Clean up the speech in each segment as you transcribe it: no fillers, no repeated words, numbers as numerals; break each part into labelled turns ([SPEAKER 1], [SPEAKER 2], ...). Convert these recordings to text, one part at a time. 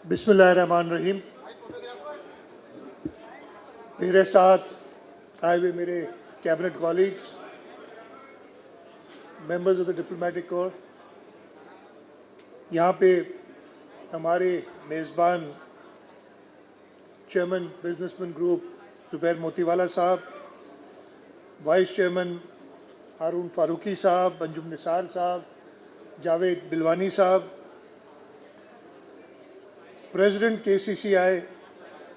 [SPEAKER 1] بسم اللہ الرحمن الرحیم. میرے ساتھ آئے ہوئے میرے cabinet colleagues, members of the diplomatic corps, یہاں پہ ہمارے میزبان چیئرمین بزنس مین گروپ زبیر موتی والا صاحب، وائس چیئرمین ہارون فاروقی صاحب، انجم نثار صاحب، جاوید بلوانی صاحب، پریزیڈنٹ KCCI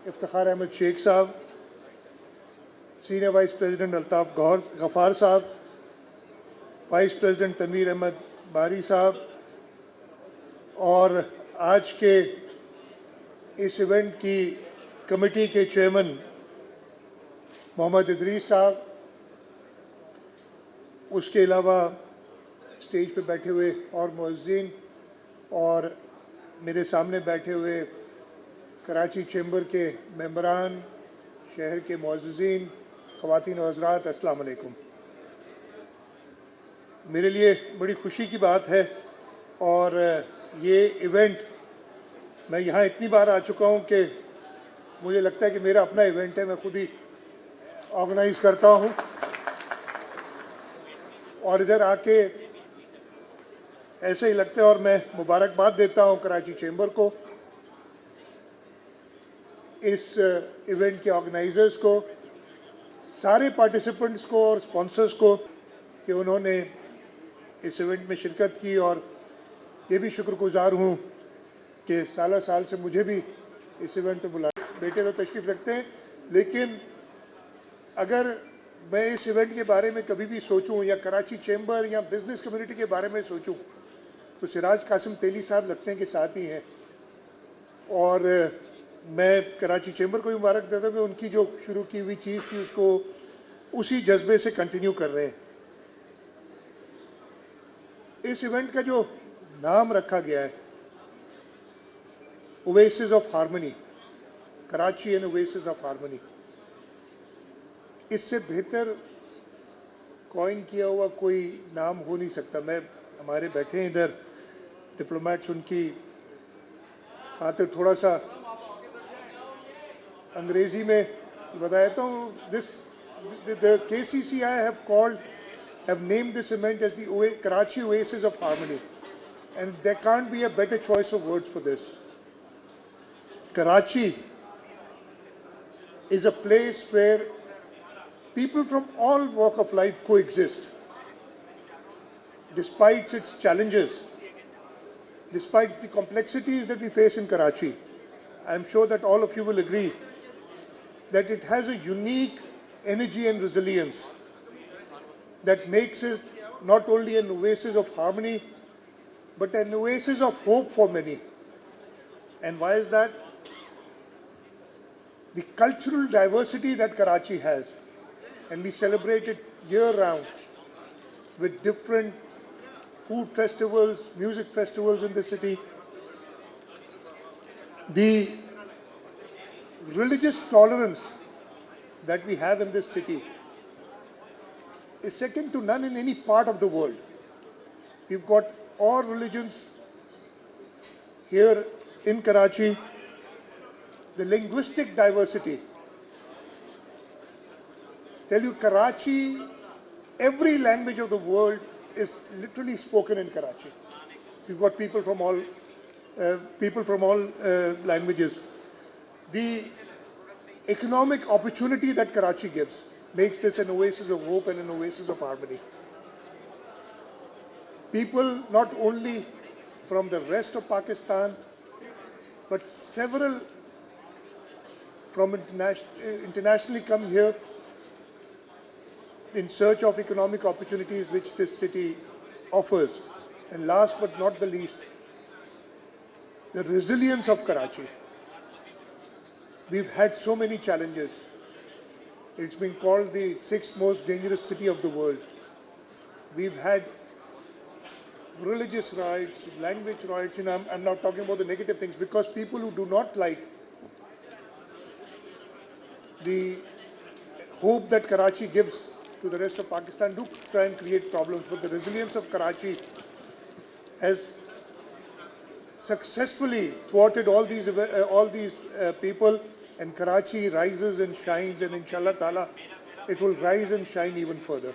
[SPEAKER 1] افتخار احمد شیخ صاحب، سینئر وائس پریزیڈنٹ الطاف غفار صاحب، وائس پریزیڈنٹ تنویر احمد باری صاحب، اور آج کے اس ایونٹ کی کمیٹی کے چیئرمین محمد ادریس صاحب، اس کے علاوہ اسٹیج پہ بیٹھے ہوئے اور معززین اور میرے سامنے بیٹھے ہوئے کراچی چیمبر کے ممبران، شہر کے معززین، خواتین و حضرات، السلام علیکم. میرے لیے بڑی خوشی کی بات ہے، اور یہ ایونٹ میں یہاں اتنی بار آ چکا ہوں کہ مجھے لگتا ہے کہ میرا اپنا ایونٹ ہے، میں خود ہی آرگنائز کرتا ہوں، اور ادھر آ کے ایسے ہی لگتا ہے. اور میں مبارکباد دیتا ہوں کراچی چیمبر کو، اس ایونٹ کے آرگنائزرز کو، سارے پارٹیسپنٹس کو اور اسپانسرز کو کہ انہوں نے اس ایونٹ میں شرکت کی، اور یہ بھی شکر گزار ہوں کہ سالہ سال سے مجھے بھی اس ایونٹ میں بلایا. بیٹے تو تشریف رکھتے ہیں، لیکن اگر میں اس ایونٹ کے بارے میں کبھی بھی سوچوں یا کراچی چیمبر یا بزنس کمیونٹی کے بارے میں سوچوں تو سراج قاسم تیلی صاحب لگتے ہیں کہ ساتھ ہی ہیں. اور میں کراچی چیمبر کو بھی مبارک دیتا ہوں کہ ان کی جو شروع کی ہوئی چیز تھی اس کو اسی جذبے سے کنٹینیو کر رہے ہیں. اس ایونٹ کا جو نام رکھا گیا ہے oasis of harmony, Karachi and oasis of harmony, اس سے بہتر کوائن کیا ہوا کوئی نام ہو نہیں سکتا. ہمارے بیٹھے ہیں ادھر ڈپلومیٹس، ان کی خاطر تھوڑا سا انگریزی میں بتاتا ہوں. the KCCI have named this event as the Karachi Oasis of Harmony, and there can't be a better choice of words for this. Karachi is a place where people from all walk of life coexist, despite its challenges, despite the complexities that we face in Karachi. I'm sure that all of you will agree that it has a unique energy and resilience that makes it not only an oasis of harmony, but an oasis of hope for many. And why is that? The cultural diversity that Karachi has, and we celebrate it year-round with different food festivals, music festivals in the city. The religious tolerance that we have in this city is second to none in any part of the world. We've got all religions here in Karachi. The linguistic diversity. Tell you, Karachi, every language of the world is literally spoken in Karachi. We've got people from all languages. The economic opportunity that Karachi gives makes this an oasis of hope and an oasis of harmony. People not only from the rest of Pakistan, but several from internationally come here in search of economic opportunities which this city offers. And last but not the least, the resilience of Karachi. We've had so many challenges. It's been called the 6th most dangerous city of the world. We've had religious riots, language riots, and I'm not talking about the negative things, because people who do not like the hope that Karachi gives to the rest of Pakistan do try and create problems. But the resilience of Karachi has successfully thwarted all these people, and Karachi rises and shines, and inshallah ta'ala it will rise and shine even further.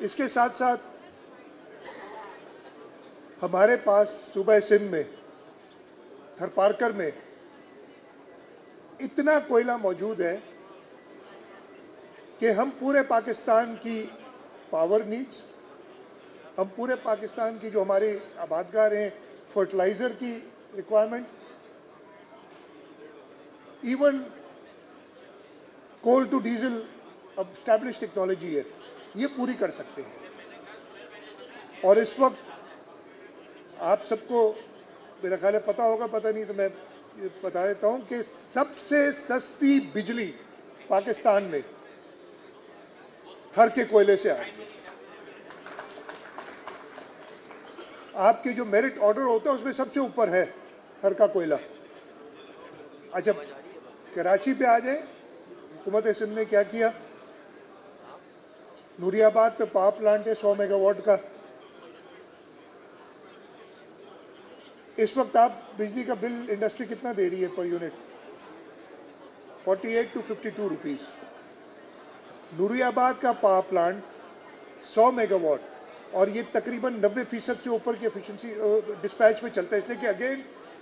[SPEAKER 1] اس کے ساتھ ساتھ ہمارے پاس صوبہ سندھ میں تھرپارکر میں اتنا کوئلہ موجود ہے کہ ہم پورے پاکستان کی پاور نیڈز، ہم پورے پاکستان کی جو ہمارے آبادگار ہیں فرٹیلائزر کی requirement, even coal to diesel اب اسٹیبلش ٹیکنالوجی ہے، یہ پوری کر سکتے ہیں. اور اس وقت آپ سب کو میرا خیال ہے پتا ہوگا، پتہ نہیں تو میں بتا دیتا ہوں کہ سب سے سستی بجلی پاکستان میں تھر کے کوئلے سے آتی ہے. آپ کے جو میرٹ آرڈر ہوتا ہے اس میں سب سے اوپر ہے تھر کا کوئلہ. اچھا کراچی پہ آ جائیں، حکومت سندھ نے کیا کیا، نوری آباد پہ پاور پلانٹ ہے 100 میگا واٹ کا. اس وقت آپ بجلی کا بل انڈسٹری کتنا دے رہی ہے per unit? 48 to 52 rupees. Nooriabad کا پاور پلانٹ 100 میگا واٹ اور یہ تقریباً 90% سے اوپر کی ایفیشنسی ڈسپیچ میں چلتا ہے، اس لیے کہ اگین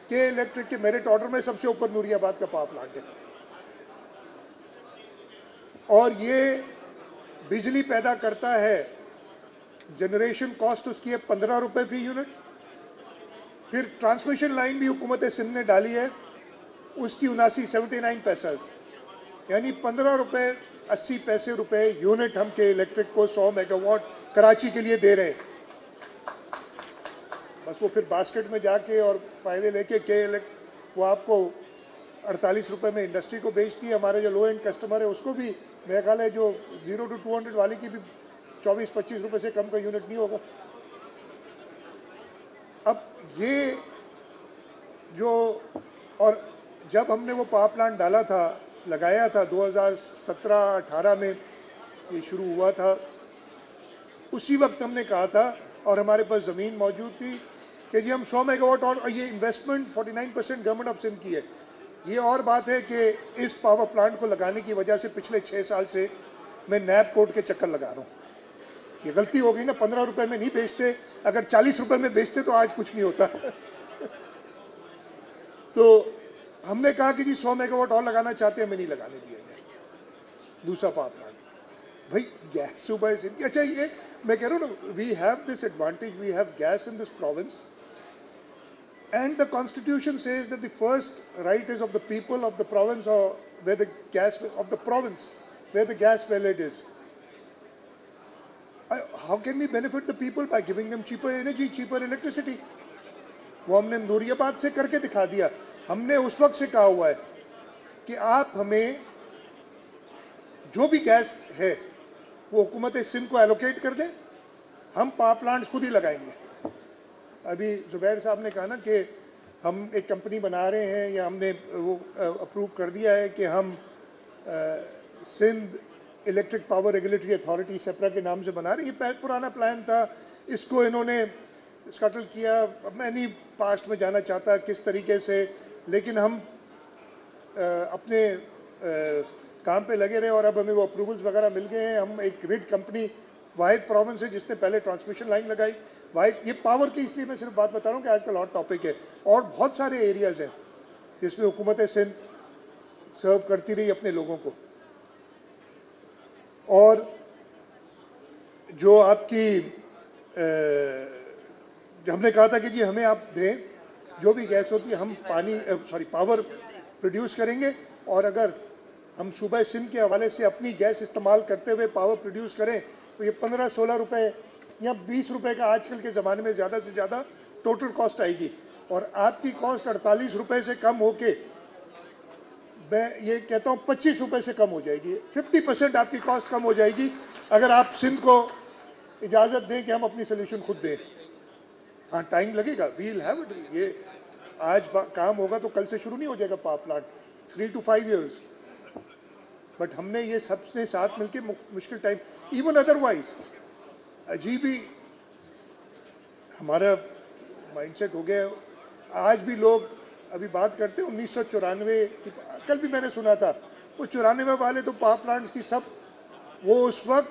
[SPEAKER 1] کے الیکٹرک کے میرٹ آرڈر میں سب سے اوپر نوری آباد کا پاور پلانٹ ہے. اور یہ بجلی پیدا کرتا ہے، جنریشن کاسٹ اس کی ہے 15 روپے فی یونٹ. پھر ٹرانسمیشن لائن بھی حکومت سندھ نے ڈالی ہے، اس کی 79 پیسہ، یعنی 15 روپے 80 پیسے روپے یونٹ ہم کے الیکٹرک کو 100 میگا واٹ کراچی کے لیے دے رہے ہیں. بس وہ پھر باسکٹ میں جا کے اور فائدے لے کے وہ آپ کو 48 روپے میں انڈسٹری کو بیچتی ہے. ہمارے جو لو اینڈ کسٹمر ہے اس کو بھی میرا خیال ہے جو 0 to 200 والی کی بھی 24-25 روپے سے کم کا یونٹ نہیں ہوگا. اب یہ جو اور جب ہم نے وہ پاور پلانٹ ڈالا تھا، لگایا تھا 2017-18 میں یہ شروع ہوا تھا، اسی وقت ہم نے کہا تھا اور ہمارے پاس زمین موجود تھی کہ جی ہم 100 میگا واٹ اور یہ انویسٹمنٹ 49% گورنمنٹ آف سندھ کی ہے. یہ اور بات ہے کہ اس پاور پلانٹ کو لگانے کی وجہ سے پچھلے 6 سال سے میں نیب کوڈ کے چکر لگا رہا ہوں. یہ غلطی ہو گئی نا، 15 روپے میں نہیں بیچتے، اگر 40 روپے میں بیچتے تو آج کچھ نہیں ہوتا. تو ہم نے کہا کہ جی 100 میگا واٹ اور لگانا چاہتے ہیں، میں نہیں لگانے دیا جائے دوسرا پاور پلانٹ. بھائی گیس صوبہ سندھ، اچھا یہ میں کہہ رہا ہوں نا، we have this advantage, we have gas in this province and the constitution says that the first right is of the people of the province where the gas of the province where the gas wield is. How can we benefit the people by giving them cheaper energy, cheaper electricity? وہ ہم نے نوری آباد سے کر کے دکھا دیا. ہم نے اس وقت سے کہا ہوا ہے کہ آپ ہمیں جو بھی گیس ہے وہ حکومت سندھ کو ایلوکیٹ کر دیں، ہم پاور پلانٹس خود ہی لگائیں گے. ابھی زبیر صاحب نے کہا نا کہ ہم ایک کمپنی بنا رہے ہیں یا ہم نے وہ اپروو کر دیا ہے کہ ہم Sindh electric power regulatory authority SEPRA کے نام سے بنا رہے ہیں. یہ پرانا پلان تھا، اس کو انہوں نے اسکٹل کیا. اب میں نہیں پاسٹ میں جانا چاہتا کس طریقے سے، لیکن ہم اپنے کام پہ لگے رہے اور اب ہمیں وہ اپروولز وغیرہ مل گئے ہیں. ہم ایک ریڈ کمپنی واحد پروونس ہے جس نے پہلے ٹرانسمیشن لائن لگائی واحد. یہ پاور کی اس لیے میں صرف بات بتا رہا ہوں کہ آج کل ہاٹ ٹاپک ہے، اور بہت سارے ایریاز ہیں جس میں حکومت سندھ سرو کرتی رہی اپنے لوگوں کو. اور جو آپ کی ہم نے کہا تھا کہ جی ہمیں آپ دیں جو بھی گیس ہوتی ہے، ہم پاور پروڈیوس کریں گے، اور اگر ہم صوبہ سندھ کے حوالے سے اپنی گیس استعمال کرتے ہوئے پاور پروڈیوس کریں تو یہ 15-16 روپے یا 20 روپے کا آج کل کے زمانے میں زیادہ سے زیادہ ٹوٹل کاسٹ آئے گی. اور آپ کی کاسٹ 48 روپے سے کم ہو کے میں یہ کہتا ہوں 25 روپے سے کم ہو جائے گی. 50% آپ کی کاسٹ کم ہو جائے گی اگر آپ سندھ کو اجازت دیں کہ ہم اپنی سولوشن خود دیں. ہاں ٹائم لگے گا، ویل ہیو اٹ. یہ آج کام ہوگا تو کل سے شروع نہیں ہو جائے گا power plant, 3 to 5 years. But ہم نے یہ سب سے ساتھ مل کے مشکل ٹائم ایون ادروائز عجیب ہی ہمارا مائنڈ سیٹ ہو گیا. آج بھی لوگ ابھی بات کرتے ہیں 1994 کی، کل بھی میں نے سنا تھا وہ 94 والے تو پاور پلانٹس کی سب وہ اس وقت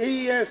[SPEAKER 1] AES,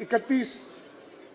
[SPEAKER 1] 31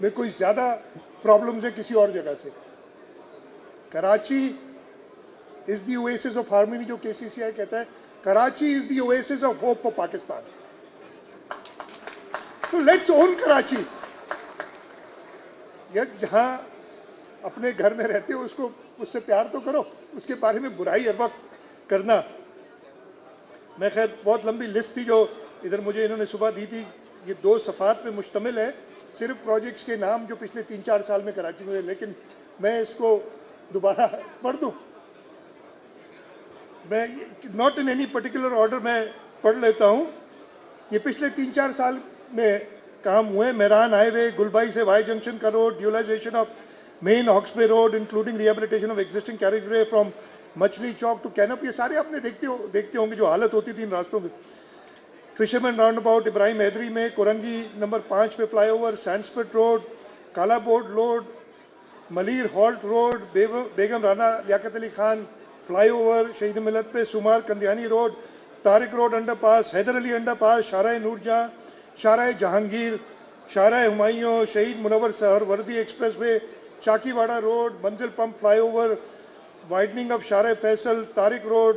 [SPEAKER 1] میں کوئی زیادہ پرابلمز ہیں کسی اور جگہ سے. کراچی از دی اویسس آف ہارمونی, جو KCCI کہتا ہے, کراچی از دی اویسس آف ہوپ فار پاکستان. تو لیٹس اون کراچی. جہاں اپنے گھر میں رہتے ہو اس سے پیار تو کرو, اس کے بارے میں برائی ہر وقت کرنا. میں خیر بہت لمبی لسٹ تھی جو ادھر مجھے انہوں نے صبح دی تھی, یہ 2 صفحات پہ مشتمل ہے, صرف پروجیکٹس کے نام جو پچھلے 3-4 سال میں کراچی میں ہوئے, لیکن میں اس کو دوبارہ پڑھ دوں. میں not in any particular order میں پڑھ لیتا ہوں. یہ پچھلے 3-4 سال میں کام ہوئے. میران ہائی وے, گلبائی سے وائی جنکشن کا road, dualization of main Hawksbay road including rehabilitation of existing carriageway from Machhli Chowk to کینپ. یہ سارے آپ نے دیکھتے ہوں گے جو حالت ہوتی تھی ان راستوں میں. Fishermen roundabout Ibrahim Hyderi میں, کورنگی نمبر 5 پہ flyover, Sandspit road, Kala Board road, Malir halt road, Begum Rana Liaquat Ali Khan flyover, Shaheed Millat پہ سمار کندیانی road, Tariq road underpass, Haider Ali underpass, Shahrah Noor Jahan, Shahrah Jahangir, Shahrah Humayun, Shaheed Munawar Suharwardy expressway, Chakiwara road, Manzil Pump flyover, widening of Shahrah Faisal, Tariq road,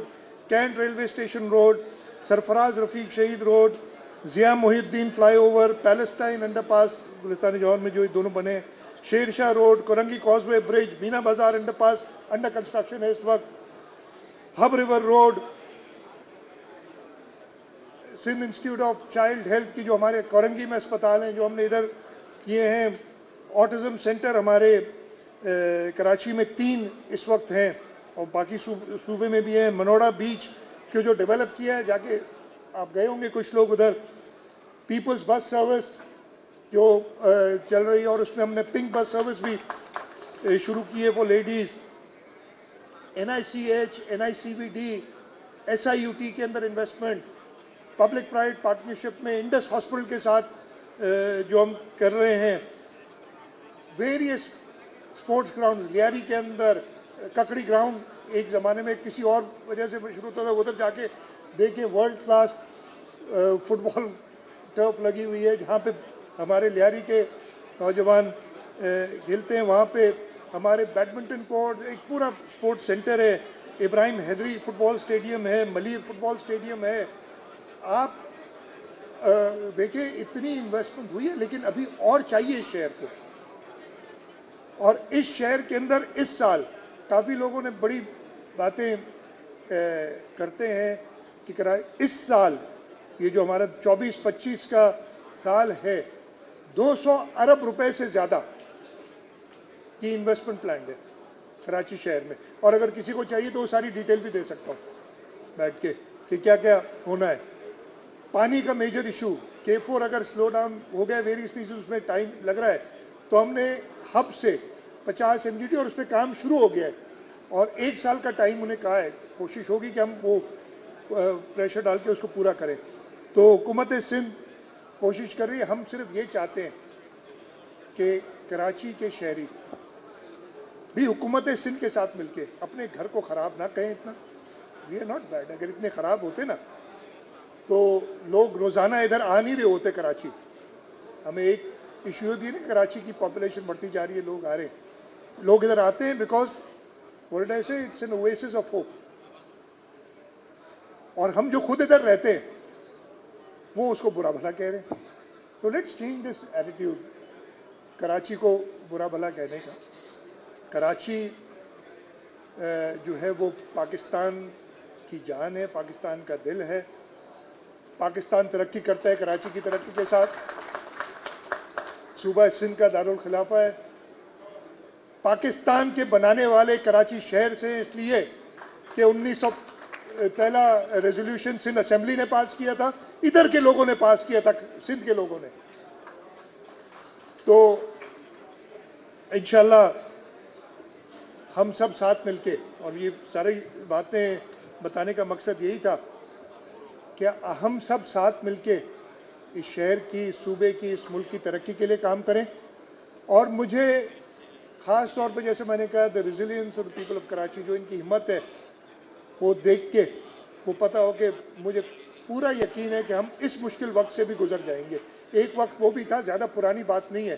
[SPEAKER 1] cantt railway station road, Sarfaraz Rafiqui Shaheed road, Zia Mohiuddin flyover, Palestine underpass Gulistan Jauhar میں جو دونوں بنے, Sher Shah road, Korangi causeway bridge, Meena Bazaar underpass under construction ہے اس وقت, Hub river road, Sindh institute of child health کی جو ہمارے کورنگی میں اسپتال ہیں جو ہم نے ادھر کیے ہیں, آٹزم سینٹر ہمارے کراچی میں 3 اس وقت ہیں اور باقی صوبے میں بھی ہیں, منوڑا بیچ کو جو ڈیولپ کیا ہے, جا کے آپ گئے ہوں گے کچھ لوگ ادھر, پیپلز بس سروس جو چل رہی ہے اور اس میں ہم نے پنک بس سروس بھی شروع کی ہے for ladies, NICH, NICVD, SIUT کے اندر انویسٹمنٹ, پبلک پرائیویٹ پارٹنرشپ میں انڈس ہاسپٹل کے ساتھ جو ہم کر رہے ہیں, ویریس اسپورٹس گراؤنڈ لیاری کے اندر, ککڑی گراؤنڈ ایک زمانے میں کسی اور وجہ سے شروع ہوتا تھا, ادھر جا کے دیکھیں ورلڈ کلاس فٹ بال ٹرف لگی ہوئی ہے جہاں پہ ہمارے لیاری کے نوجوان کھیلتے ہیں. وہاں پہ ہمارے بیڈمنٹن کورٹ, ایک پورا اسپورٹس سینٹر ہے, ابراہیم حیدری فٹ بال اسٹیڈیم ہے, ملیر فٹ بال اسٹیڈیم ہے. آپ دیکھیں اتنی انویسٹمنٹ ہوئی ہے, لیکن ابھی اور چاہیے اس شہر کو. اور اس شہر کے اندر اس سال کافی لوگوں نے بڑی باتیں کرتے ہیں کہ اس سال یہ جو ہمارا 24-25 کا سال ہے, 200 ارب روپے سے زیادہ کی انویسٹمنٹ پلان ہے کراچی شہر میں. اور اگر کسی کو چاہیے تو وہ ساری ڈیٹیل بھی دے سکتا ہوں بیٹھ کے کہ کیا کیا ہونا ہے. پانی کا میجر ایشو, K4 اگر سلو ڈاؤن ہو گیا ویریس ریزنز, اس میں ٹائم لگ رہا ہے, تو ہم نے ہب سے 50 MGD اور اس پہ کام شروع ہو گیا ہے اور 1 سال کا ٹائم انہیں کہا ہے. کوشش ہوگی کہ ہم وہ پریشر ڈال کے اس کو پورا کریں. تو حکومت سندھ کوشش کر رہی ہے. ہم صرف یہ چاہتے ہیں کہ کراچی کے شہری بھی حکومت سندھ کے ساتھ مل کے اپنے گھر کو خراب نہ کہیں اتنا. We are not bad. اگر اتنے خراب ہوتے نا تو لوگ روزانہ ادھر آ نہیں رہے ہوتے کراچی. ہمیں ایک ایشو بھی ہے نا, کراچی کی پاپولیشن بڑھتی جا رہی ہے, لوگ آ رہے ہیں, لوگ ادھر آتے ہیں بیکاز ورلڈ ایسے اٹس این اویسس آف ہوپ. اور ہم جو خود ادھر رہتے ہیں وہ اس کو برا بھلا کہہ رہے ہیں. تو let's change this attitude, Karachi کو برا بھلا کہنے کا. کراچی جو ہے وہ پاکستان کی جان ہے, پاکستان کا دل ہے. پاکستان ترقی کرتا ہے کراچی کی ترقی کے ساتھ. صوبہ سندھ کا دارالخلافہ ہے. پاکستان کے بنانے والے کراچی شہر سے, اس لیے کہ 1900 پہلا ریزولوشن سندھ اسمبلی نے پاس کیا تھا, ادھر کے لوگوں نے پاس کیا تھا, سندھ کے لوگوں نے. تو انشاءاللہ ہم سب ساتھ مل کے, اور یہ ساری باتیں بتانے کا مقصد یہی تھا کہ ہم سب ساتھ مل کے اس شہر کی, اس صوبے کی, اس ملک کی ترقی کے لیے کام کریں. اور مجھے خاص طور پہ جیسے میں نے کہا the resilience of the people of Karachi, جو ان کی ہمت ہے وہ دیکھ کے وہ پتہ ہو کہ مجھے پورا یقین ہے کہ ہم اس مشکل وقت سے بھی گزر جائیں گے. ایک وقت وہ بھی تھا, زیادہ پرانی بات نہیں ہے,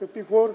[SPEAKER 1] 54।